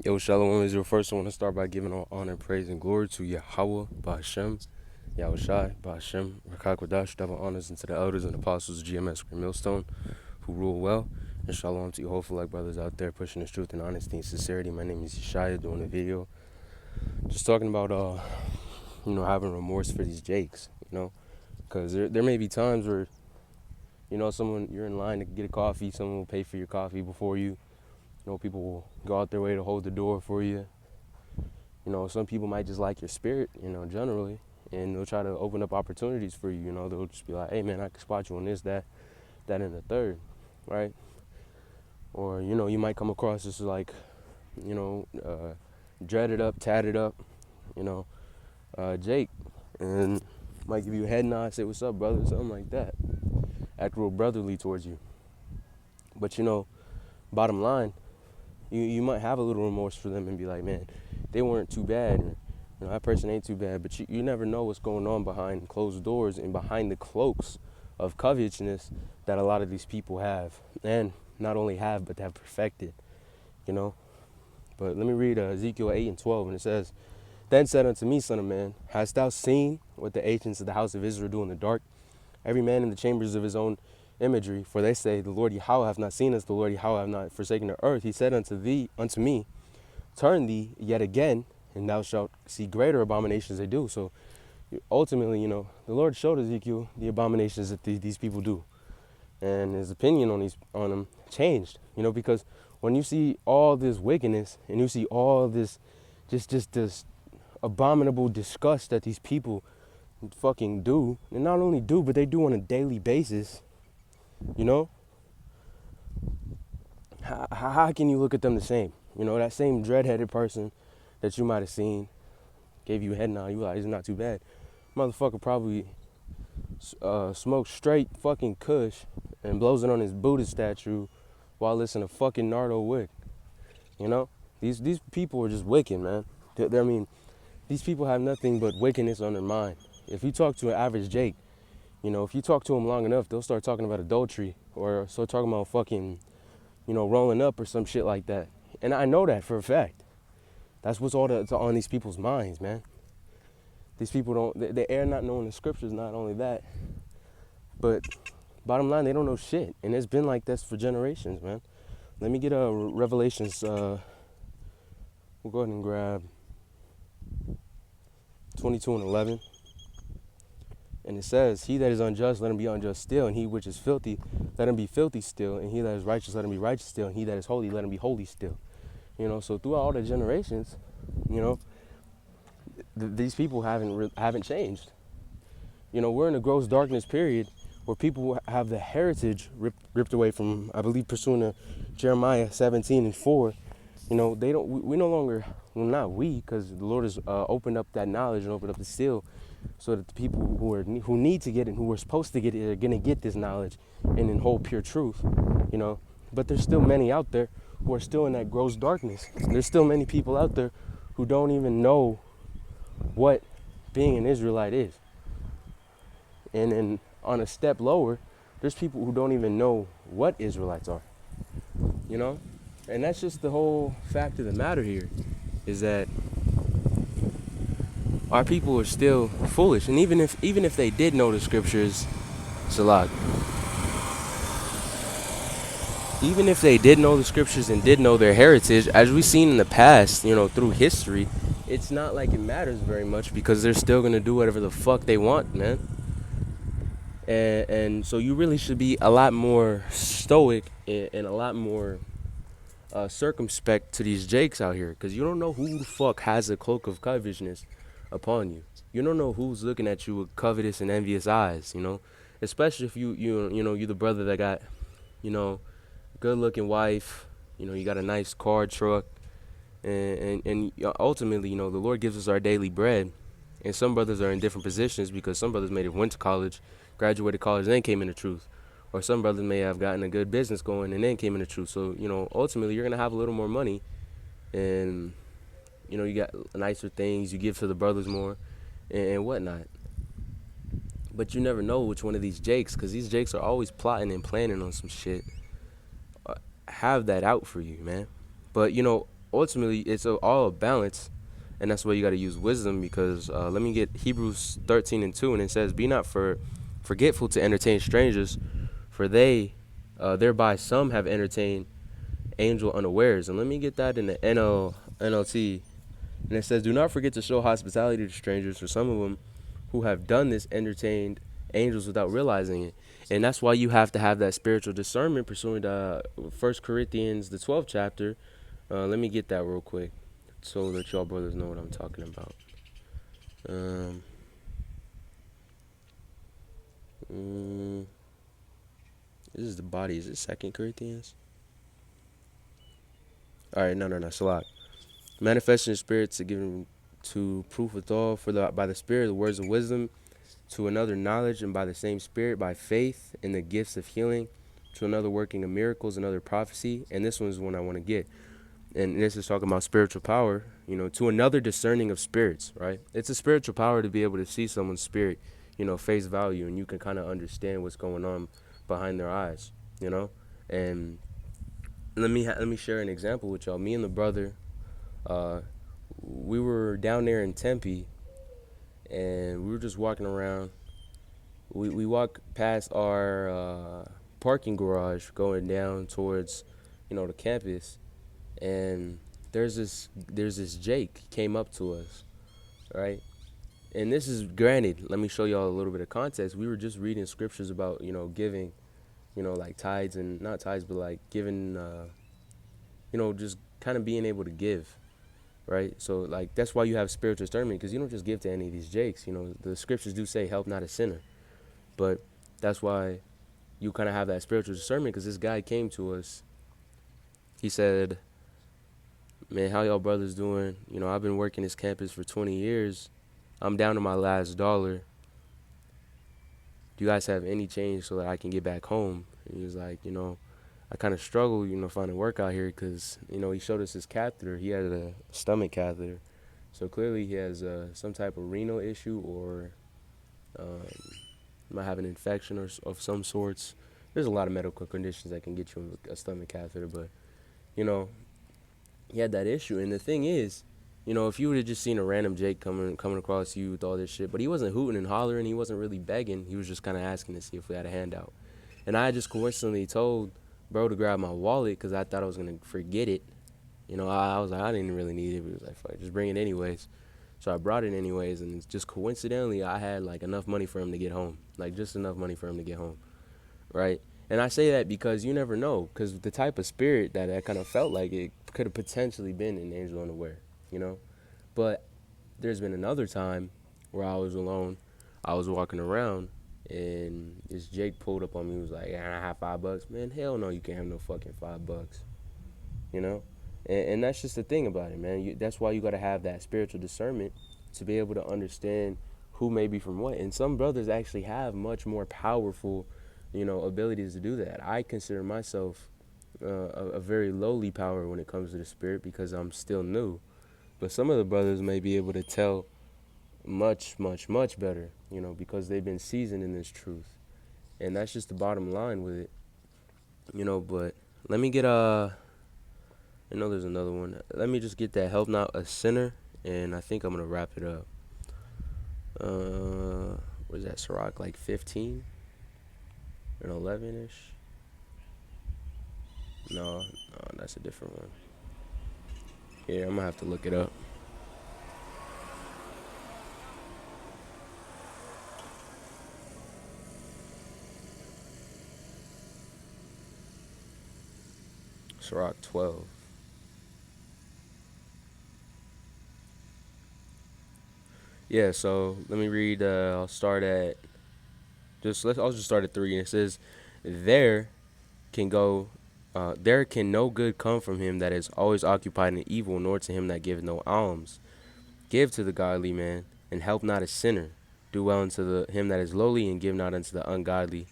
Yo, Shalom is your first. I want to start by giving all honor, praise, and glory to Yahawah, bahasham, yahawashi, bahasham, raka, quadash, double honors into the elders and apostles of GMS Green Millstone who rule well. And shalom to you hopeful like brothers out there pushing this truth and honesty and sincerity. My name is Yeshaya, doing a video. Just talking about, having remorse for these jakes, because there may be times where, you're in line to get a coffee, someone will pay for your coffee before you. People will go out their way to hold the door for you. Some people might just like your spirit, generally, and they'll try to open up opportunities for you. They'll just be like, hey, man, I can spot you on this, that, and the third, right? Or, you might come across this like, dreaded up, tatted up, Jake, and might give you a head nod, say, what's up, brother, something like that. Act real brotherly towards you. But, bottom line, you might have a little remorse for them and be like, man, they weren't too bad. Or, that person ain't too bad. But you never know what's going on behind closed doors and behind the cloaks of covetousness that a lot of these people have. And not only have, but have perfected, But let me read Ezekiel 8:12, and it says, Then said unto me, Son of man, hast thou seen what the ancients of the house of Israel do in the dark? Every man in the chambers of his own imagery, for they say, the Lord Yahawah hath not seen us, the Lord Yahawah hath not forsaken the earth. He said unto me, turn thee yet again, and thou shalt see greater abominations they do. So ultimately, the Lord showed Ezekiel the abominations that these people do, and his opinion on them changed. Because when you see all this wickedness and you see all this, just this abominable disgust that these people fucking do, and not only do, but they do on a daily basis. How can you look at them the same? That same dread-headed person that you might have seen gave you a head nod. You like, it's not too bad. Motherfucker probably smokes straight fucking kush and blows it on his Buddha statue while listening to fucking Nardo Wick. These people are just wicked, man. These people have nothing but wickedness on their mind. If you talk to an average Jake, if you talk to them long enough, they'll start talking about adultery or start talking about fucking, rolling up or some shit like that. And I know that for a fact. That's what's on these people's minds, man. These people they err not knowing the scriptures, not only that, but bottom line, they don't know shit. And it's been like this for generations, man. Let me get Revelations, we'll go ahead and grab 22:11. And it says, he that is unjust, let him be unjust still, and he which is filthy, let him be filthy still, and he that is righteous, let him be righteous still, and he that is holy, let him be holy still. So throughout all the generations, these people haven't changed. We're in a gross darkness period where people have the heritage ripped away from, I believe, pursuing Jeremiah 17:4. We no longer, well, not we, because the Lord has opened up that knowledge and opened up the seal, so that the people who need to get it, who are supposed to get it, are gonna get this knowledge and in whole pure truth. But there's still many out there who are still in that gross darkness. There's still many people out there who don't even know what being an Israelite is. And on a step lower, there's people who don't even know what Israelites are. And that's just the whole fact of the matter here, is that our people are still foolish. And even if they did know the scriptures, Salag, even if they did know the scriptures and did know their heritage, as we've seen in the past, through history, it's not like it matters very much, because they're still going to do whatever the fuck they want, man. And so you really should be a lot more stoic and a lot more circumspect to these jakes out here, because you don't know who the fuck has a cloak of covetousness upon you. You don't know who's looking at you with covetous and envious eyes, especially if you're the brother that got, good looking wife, you got a nice car, truck, and ultimately, the Lord gives us our daily bread. And some brothers are in different positions, because some brothers may have went to college, graduated college, and then came into truth. Or some brothers may have gotten a good business going and then came into truth. So, ultimately you're going to have a little more money, and, you got nicer things, you give to the brothers more and whatnot. But you never know which one of these jakes, because these jakes are always plotting and planning on some shit, have that out for you, man. But, ultimately it's all a balance, and that's why you got to use wisdom. Because let me get Hebrews 13:2, and it says, "Be not forgetful to entertain strangers, for they thereby some have entertained angel unawares." And let me get that in the NLT, and it says, "Do not forget to show hospitality to strangers, for some of them who have done this entertained angels without realizing it." And that's why you have to have that spiritual discernment, pursuing the 1 Corinthians, the 12th chapter. Let me get that real quick so that y'all brothers know what I'm talking about. Um, mm, this is the body. Is it 2 Corinthians? All right, no. Salak. Manifesting the spirit to give to proof withal, by the spirit the words of wisdom, to another knowledge, and by the same spirit by faith in the gifts of healing, to another working of miracles, another prophecy. And this one's one I want to get. And this is talking about spiritual power, to another discerning of spirits, right? It's a spiritual power to be able to see someone's spirit, face value, and you can kind of understand what's going on behind their eyes, And let me share an example with y'all. Me and the brother, we were down there in Tempe, and we were just walking around. We walked past our parking garage going down towards, the campus, and there's this Jake. He came up to us, right? And this is granted. Let me show y'all a little bit of context. We were just reading scriptures about giving, like tithes, and not tithes, but like giving, just kind of being able to give, right? So like that's why you have spiritual discernment, because you don't just give to any of these Jakes. The scriptures do say, "Help not a sinner," but that's why you kind of have that spiritual discernment, because this guy came to us. He said, "Man, how y'all brothers doing? I've been working this campus for 20 years. I'm down to my last dollar. Do you guys have any change so that I can get back home?" And he was like, "I kind of struggle, finding work out here," because, he showed us his catheter. He had a stomach catheter. So clearly he has some type of renal issue, or um, might have an infection of some sorts. There's a lot of medical conditions that can get you a stomach catheter, but, he had that issue. And the thing is, if you would have just seen a random Jake coming across you with all this shit, but he wasn't hooting and hollering, he wasn't really begging, he was just kind of asking to see if we had a handout. And I just coincidentally told bro to grab my wallet because I thought I was gonna forget it. I was like, I didn't really need it, but he was like, fuck, just bring it anyways. So I brought it anyways, and just coincidentally, I had like enough money for him to get home, like just enough money for him to get home, right? And I say that because you never know, because the type of spirit that kind of felt like it could have potentially been an angel unaware, But there's been another time where I was alone. I was walking around, and this Jake pulled up on me. He was like, "Yeah, I have $5." Man, hell no, you can't have no fucking $5, you know? And that's just the thing about it, man. That's why you got to have that spiritual discernment to be able to understand who may be from what. And some brothers actually have much more powerful, abilities to do that. I consider myself a very lowly power when it comes to the spirit because I'm still new. But some of the brothers may be able to tell much, much, much better, because they've been seasoned in this truth. And that's just the bottom line with it, but let me get I know there's another one. Let me just get that help not a sinner, and I think I'm going to wrap it up. What is that, Sirach, like 15 or 11-ish? No, that's a different one. Yeah, I'm going to have to look it up. Sirach 12. Yeah, so let me read. I'll start at I'll just start at 3, and it says, "There can go, there can no good come from him that is always occupied in evil, nor to him that giveth no alms. Give to the godly man, and help not a sinner. Do well unto him that is lowly, and give not unto the ungodly.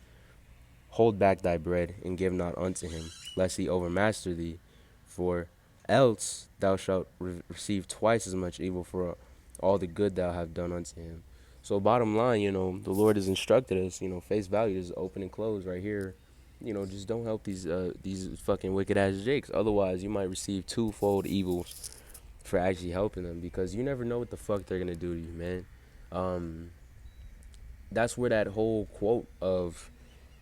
Hold back thy bread, and give not unto him, lest he overmaster thee. For else thou shalt receive twice as much evil for all the good thou have done unto him." So bottom line, the Lord has instructed us, face value is open and close right here, just don't help these fucking wicked ass jakes. Otherwise, you might receive twofold evils for actually helping them, because you never know what the fuck they're gonna do to you, man. Um, that's where that whole quote of,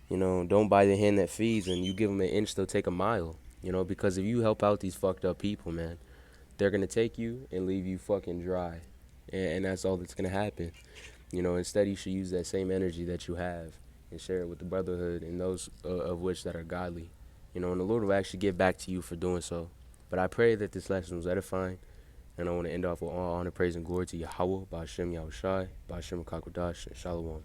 don't buy the hand that feeds, and you give them an inch, they'll take a mile. Because if you help out these fucked up people, man, they're gonna take you and leave you fucking dry, and that's all that's gonna happen. Instead, you should use that same energy that you have and share it with the brotherhood and those of which that are godly. And the Lord will actually give back to you for doing so. But I pray that this lesson was edifying, and I want to end off with all honor, praise, and glory to Yahawah, bahasham, yahawashi, bahasham, quadash, and shalom.